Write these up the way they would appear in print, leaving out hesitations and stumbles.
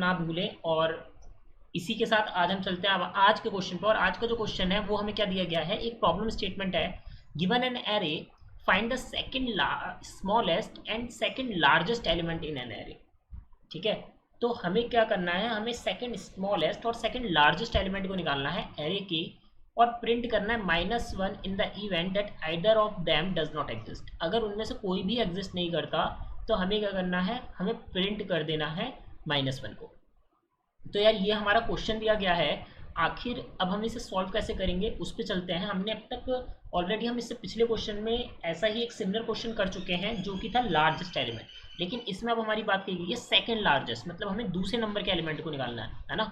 ना भूलें। और इसी के साथ आज हम चलते हैं अब आज के क्वेश्चन पर। और आज का जो क्वेश्चन है वो हमें क्या दिया गया है, एक प्रॉब्लम स्टेटमेंट है। Given an array, find the second smallest and second largest element in an array. ठीक है, तो हमें क्या करना है, हमें सेकंड स्मॉलेस्ट और सेकंड लार्जेस्ट एलिमेंट को निकालना है एरे की, और प्रिंट करना है -1 in the event that either of them does not exist. अगर उनमें से कोई भी एग्जिस्ट नहीं करता तो हमें क्या करना है, हमें प्रिंट कर देना है -1 को। तो यार ये हमारा क्वेश्चन दिया गया है। आखिर अब हम इसे सॉल्व कैसे करेंगे उस पर चलते हैं। हमने अब तक ऑलरेडी हम इससे पिछले क्वेश्चन में ऐसा ही एक सिमिलर क्वेश्चन कर चुके हैं जो कि था लार्जेस्ट एलिमेंट, लेकिन इसमें अब हमारी बात की गई है सेकंड लार्जेस्ट, मतलब हमें दूसरे नंबर के एलिमेंट को निकालना है ना।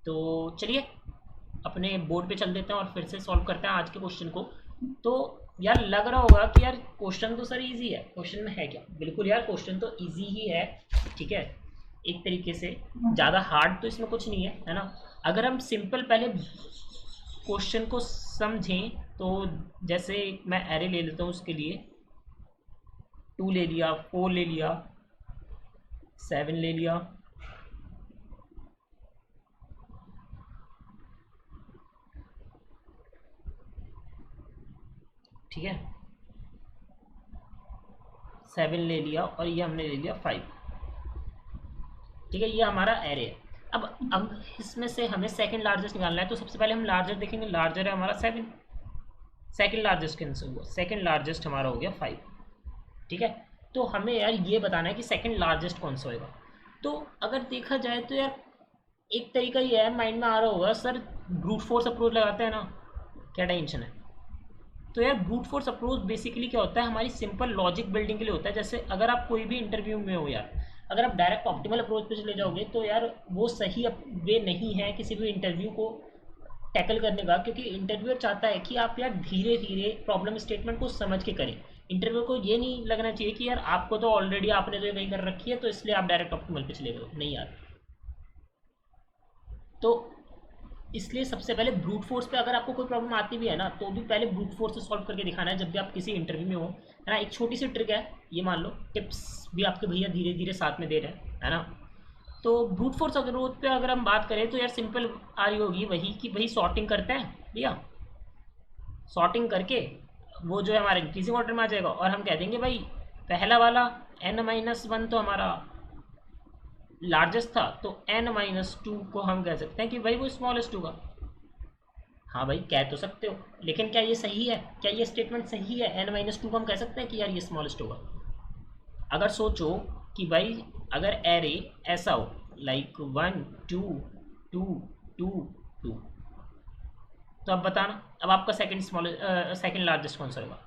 तो चलिए अपने बोर्ड पे चल देते हैं और फिर से सॉल्व करते हैं आज के क्वेश्चन को। तो यार लग रहा होगा कि यार क्वेश्चन तो सर इजी है, क्वेश्चन में है क्या, बिल्कुल यार क्वेश्चन तो इजी ही है। ठीक है, एक तरीके से ज़्यादा हार्ड तो इसमें कुछ नहीं है ना। अगर हम सिंपल पहले क्वेश्चन को समझें तो जैसे मैं एरे ले लेता हूँ, उसके लिए 2 ले लिया, 4 ले लिया, 7 ले लिया, ठीक है 7 ले लिया, और ये हमने ले लिया 5। ठीक है, ये हमारा एरे है। अब इसमें से हमें सेकंड लार्जेस्ट निकालना है, तो सबसे पहले हम लार्जर देखेंगे। लार्जर है हमारा 7, सेकंड लार्जेस्ट कैंसिल हुआ, सेकंड लार्जेस्ट हमारा हो गया 5। ठीक है, तो हमें यार ये बताना है कि सेकंड लार्जेस्ट कौन सा होगा। तो अगर देखा जाए तो यार एक तरीका ये है, माइंड में आ रहा होगा सर ब्रूट फोर्स अप्रोच लगाते हैं ना, क्या टेंशन है। तो यार ब्रूट फोर्स अप्रोच बेसिकली क्या होता है, हमारी सिंपल लॉजिक बिल्डिंग के लिए होता है। जैसे अगर आप कोई भी इंटरव्यू में हो यार, अगर आप डायरेक्ट ऑप्टिमल अप्रोच पे चले जाओगे तो यार वो सही वे नहीं है किसी भी इंटरव्यू को टैकल करने का, क्योंकि इंटरव्यूअर चाहता है कि आप यार धीरे धीरे प्रॉब्लम स्टेटमेंट को समझ के करें। इंटरव्यू को ये नहीं लगना चाहिए कि यार आपको तो ऑलरेडी आपने तो ये वही कर रखी है तो इसलिए आप डायरेक्ट ऑप्टिमल पे चले गए, नहीं यार। तो इसलिए सबसे पहले ब्रूट फोर्स पे अगर आपको कोई प्रॉब्लम आती भी है ना, तो भी पहले ब्रूट फोर्स से सॉल्व करके दिखाना है जब भी आप किसी इंटरव्यू में हो, है ना। एक छोटी सी ट्रिक है, ये मान लो टिप्स भी आपके भैया धीरे धीरे साथ में दे रहे हैं, है ना। तो ब्रूट फोर्स अप्रोच पे अगर हम बात करें तो यार सिंपल आ रही होगी वही कि भाई सॉर्टिंग करते हैं भैया, सॉर्टिंग करके वो जो है हमारे इंक्रीजिंग ऑर्डर में आ जाएगा, और हम कह देंगे भाई पहला वाला n-1 तो हमारा लार्जेस्ट था, तो n-2 को हम कह सकते हैं कि भाई वो स्मॉलेस्ट होगा। हाँ भाई कह तो सकते हो, लेकिन क्या ये सही है, क्या ये स्टेटमेंट सही है, n-2 को हम कह सकते हैं कि यार ये स्मॉलेस्ट होगा। अगर सोचो कि भाई अगर एरे ऐसा हो लाइक 1 2 2 2 2, तो अब बताना, अब आपका सेकंड लार्जेस्ट कौन सा होगा,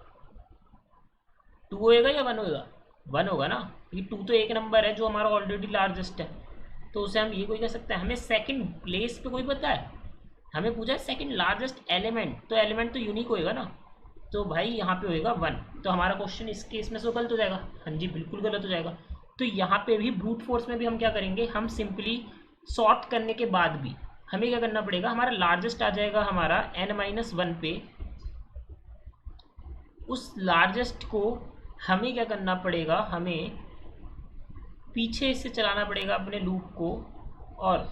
2 होएगा या 1 होएगा, 1 होगा ना, क्योंकि 2 तो एक नंबर है जो हमारा ऑलरेडी लार्जेस्ट है। तो उसे हम ये कोई कह सकते हैं। हमें सेकंड प्लेस पे कोई पता है, हमें पूछा है सेकंड लार्जेस्ट एलिमेंट, तो एलिमेंट तो यूनिक होएगा ना, तो भाई यहाँ पे होएगा 1। तो हमारा क्वेश्चन इस केस में से गलत हो जाएगा, हाँ जी बिल्कुल गलत हो जाएगा। तो यहाँ पे भी ब्रूट फोर्स में भी हम क्या करेंगे, हम सिंपली सॉर्ट करने के बाद भी हमें क्या करना पड़ेगा, हमारा लार्जेस्ट आ जाएगा हमारा n-1 पे, उस लार्जेस्ट को हमें क्या करना पड़ेगा, हमें पीछे से चलाना पड़ेगा अपने लूप को, और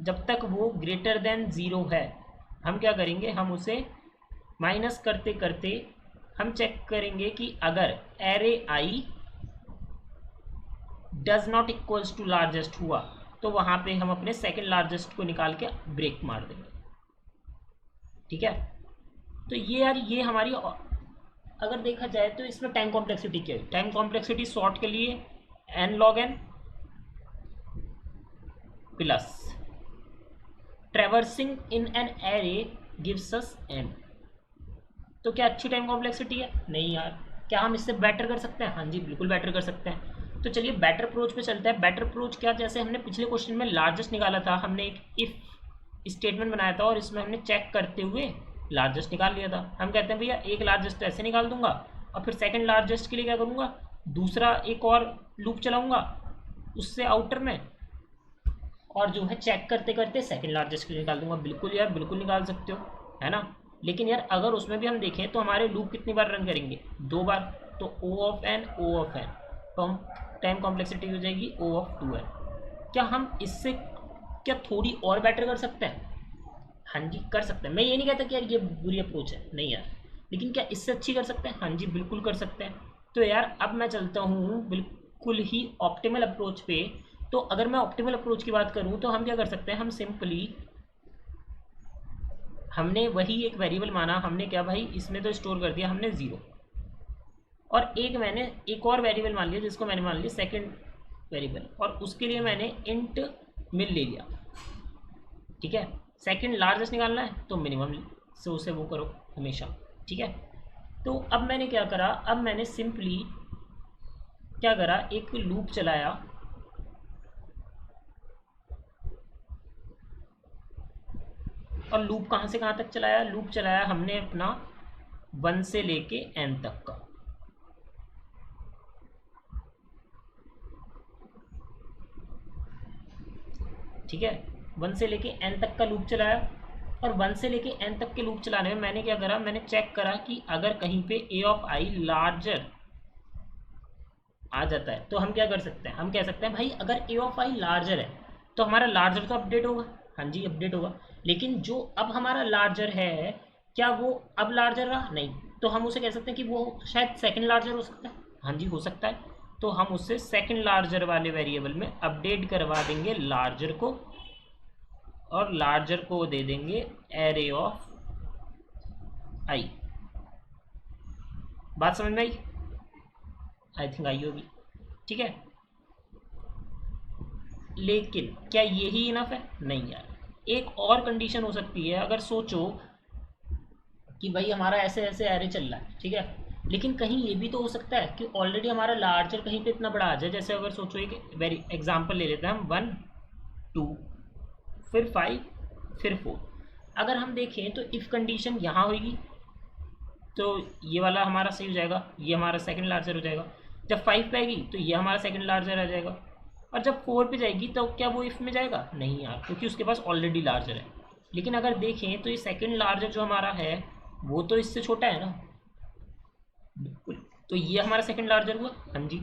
जब तक वो ग्रेटर देन 0 है हम क्या करेंगे, हम उसे माइनस करते करते हम चेक करेंगे कि अगर array I does not equals to largest हुआ तो वहाँ पे हम अपने सेकंड लार्जेस्ट को निकाल के ब्रेक मार देंगे। ठीक है, तो ये यार ये हमारी, अगर देखा जाए तो इसमें टाइम कॉम्प्लेक्सिटी क्या है, टाइम कॉम्प्लेक्सिटी सॉर्ट के लिए n log n plus traversing in an array gives us n। तो क्या अच्छी टाइम कॉम्प्लेक्सिटी है, नहीं यार। क्या हम इससे बेटर कर सकते हैं, हाँ जी बिल्कुल बेटर कर सकते हैं। तो चलिए बेटर अप्रोच पे चलते हैं। बेटर अप्रोच क्या, जैसे हमने पिछले क्वेश्चन में लार्जेस्ट निकाला था, हमने एक इफ स्टेटमेंट बनाया था और इसमें हमने चेक करते हुए लार्जेस्ट निकाल लिया था। हम कहते हैं भैया एक लार्जेस्ट तो ऐसे निकाल दूंगा, और फिर सेकंड लार्जेस्ट के लिए क्या करूँगा, दूसरा एक और लूप चलाऊँगा उससे आउटर में, और जो है चेक करते करते सेकंड लार्जेस्ट के लिए निकाल दूंगा। बिल्कुल यार बिल्कुल निकाल सकते हो, है ना। लेकिन यार अगर उसमें भी हम देखें तो हमारे लूप कितनी बार रन करेंगे, 2 बार, तो O ऑफ n तो टाइम कॉम्प्लेक्सिटी हो जाएगी O ऑफ 2n। क्या हम इससे क्या थोड़ी और बेटर कर सकते हैं? हाँ जी कर सकते हैं। मैं ये नहीं कहता कि यार ये बुरी अप्रोच है, नहीं यार, लेकिन क्या इससे अच्छी कर सकते हैं? हाँ जी बिल्कुल कर सकते हैं। तो यार अब मैं चलता हूँ बिल्कुल ही ऑप्टिमल अप्रोच पे। तो अगर मैं ऑप्टिमल अप्रोच की बात करूँ तो हम क्या कर सकते हैं, हम सिंपली हमने वही एक वेरिएबल माना, हमने क्या भाई इसमें तो स्टोर कर दिया हमने 0, और एक मैंने एक और वेरिएबल मान लिया जिसको मैंने मान लिया सेकंड वेरिएबल, और उसके लिए मैंने इंट मिल ले लिया। ठीक है, सेकंड लार्जेस्ट निकालना है तो मिनिमम से उसे वो करो हमेशा। ठीक है, तो अब मैंने क्या करा, अब मैंने सिंपली क्या करा, एक लूप चलाया, और लूप कहाँ से कहाँ तक चलाया, लूप चलाया हमने अपना 1 से लेके n तक का। ठीक है, 1 से लेके n तक का लूप चलाया, और 1 से लेके n तक के लूप चलाने में मैंने क्या करा, मैंने चेक करा कि अगर कहीं पे a ऑफ i लार्जर आ जाता है तो हम क्या कर सकते हैं, हम कह सकते हैं भाई अगर a ऑफ i लार्जर है तो हमारा लार्जर तो अपडेट होगा। हाँ जी अपडेट होगा, लेकिन जो अब हमारा लार्जर है क्या वो अब लार्जर रहा? नहीं, तो हम उसे कह सकते हैं कि वो शायद सेकंड लार्जर हो सकता है। हाँ जी हो सकता है, तो हम उससे सेकंड लार्जर वाले वेरिएबल में अपडेट करवा देंगे लार्जर को, और लार्जर को दे देंगे एरे ऑफ आई। बात समझ में आई? आई थिंक आई होगी। ठीक है, लेकिन क्या यही इनफ है? नहीं यार, एक और कंडीशन हो सकती है। अगर सोचो कि भाई हमारा ऐसे ऐसे एरे चल रहा है, ठीक है, लेकिन कहीं ये भी तो हो सकता है कि ऑलरेडी हमारा लार्जर कहीं पे इतना बड़ा आ जाए। जैसे अगर सोचो एक वेरी एग्जांपल ले लेते हैं हम, 1 2 फिर 5 फिर 4। अगर हम देखें तो इफ़ कंडीशन यहाँ होगी तो ये वाला हमारा सही हो जाएगा, ये हमारा सेकंड लार्जर हो जाएगा। जब 5 पे आएगी तो ये हमारा सेकंड लार्जर आ जाएगा, और जब 4 पे जाएगी तो क्या वो इफ़ में जाएगा? नहीं यार, क्योंकि उसके पास ऑलरेडी लार्जर है। लेकिन अगर देखें तो ये सेकंड लार्जर जो हमारा है वो तो इससे छोटा है ना, बिल्कुल, तो ये हमारा सेकंड लार्जर हुआ। हाँ जी,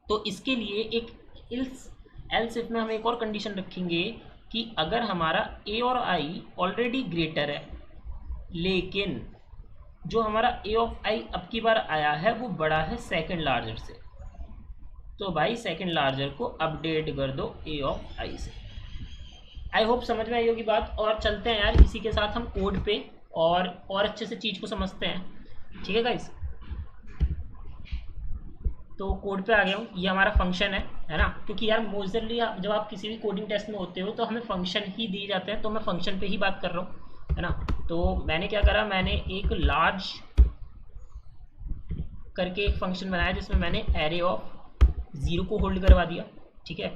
तो इसके लिए एक इल्स एल्स इफ में हम एक और कंडीशन रखेंगे कि अगर हमारा ए और आई ऑलरेडी ग्रेटर है, लेकिन जो हमारा ए ऑफ आई अब की बार आया है वो बड़ा है सेकंड लार्जर से, तो भाई सेकंड लार्जर को अपडेट कर दो ए ऑफ आई से। आई होप समझ में आई होगी बात। और चलते हैं यार इसी के साथ हम कोड पे, और अच्छे से चीज़ को समझते हैं। ठीक है गाइस, तो कोड पे आ गया हूँ। ये हमारा फंक्शन है ना, क्योंकि यार मोस्टली जब आप किसी भी कोडिंग टेस्ट में होते हो तो हमें फंक्शन ही दिए जाते हैं, तो मैं फंक्शन पे ही बात कर रहा हूँ, है ना। तो मैंने क्या करा, मैंने एक लार्ज करके एक फंक्शन बनाया जिसमें मैंने एरे ऑफ 0 को होल्ड करवा दिया। ठीक है,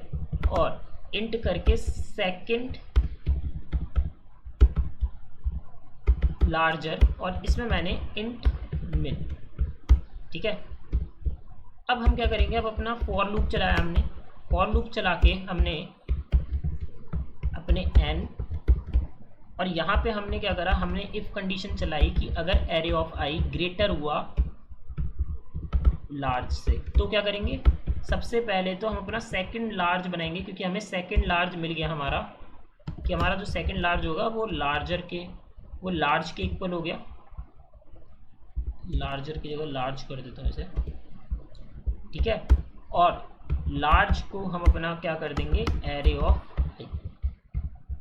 और इंट करके सेकंड लार्जर, और इसमें मैंने इंट मिन। ठीक है, अब हम क्या करेंगे, अब अपना फॉर लूप चलाया हमने, फॉर लूप चला के हमने अपने n, और यहाँ पे हमने क्या करा, हमने इफ कंडीशन चलाई कि अगर एरे ऑफ आई ग्रेटर हुआ लार्ज से तो क्या करेंगे, सबसे पहले तो हम अपना सेकंड लार्ज बनाएंगे, क्योंकि हमें सेकंड लार्ज मिल गया हमारा, कि हमारा जो सेकंड लार्ज होगा वो लार्जर के, वो लार्ज के इक्वल हो गया। लार्जर की जगह लार्ज कर देता हूँ इसे। ठीक है, और लार्ज को हम अपना क्या कर देंगे, एरे ऑफ आई,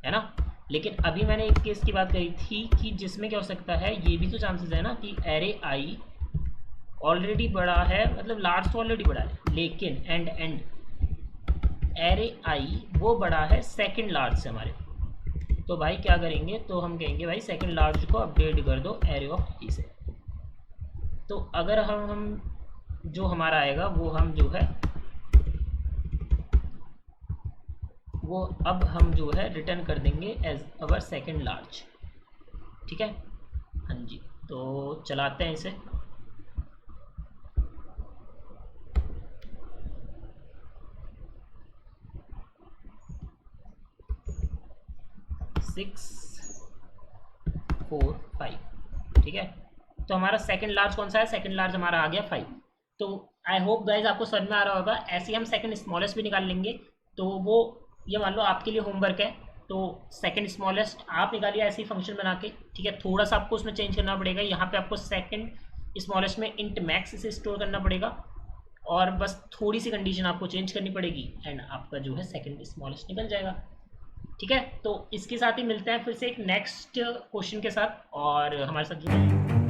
है ना। लेकिन अभी मैंने एक केस की बात करी थी कि जिसमें क्या हो सकता है, ये भी तो चांसेस है ना कि एरे आई ऑलरेडी बड़ा है, मतलब लार्ज तो ऑलरेडी बड़ा है, लेकिन एंड एरे आई वो बड़ा है सेकंड लार्ज से हमारे। तो भाई क्या करेंगे, तो हम कहेंगे भाई सेकंड लार्ज को अपडेट कर दो एरे ऑफ आई से। तो अगर हम जो हमारा आएगा वो हम जो है वो अब हम जो है रिटर्न कर देंगे एज अवर सेकंड लार्ज। ठीक है, हाँ जी, तो चलाते हैं इसे। सिक्स 4 5। ठीक है, तो हमारा सेकंड लार्ज कौन सा है, सेकंड लार्ज हमारा आ गया 5। तो आई होप गाइज आपको समझ में आ रहा होगा। ऐसे ही हम सेकंड स्मॉलेस्ट भी निकाल लेंगे, तो वो ये मान लो आपके लिए होमवर्क है, तो सेकंड स्मॉलेस्ट आप निकालिए ऐसे ही फंक्शन बना के, ठीक है। थोड़ा सा आपको उसमें चेंज करना पड़ेगा, यहाँ पे आपको सेकंड स्मॉलेस्ट में इंट मैक्स से स्टोर करना पड़ेगा, और बस थोड़ी सी कंडीशन आपको चेंज करनी पड़ेगी एंड आपका जो है सेकंड स्मॉलेस्ट निकल जाएगा, ठीक है। तो इसके साथ ही मिलते हैं फिर से एक नेक्स्ट क्वेश्चन के साथ, और हमारे साथ जुड़े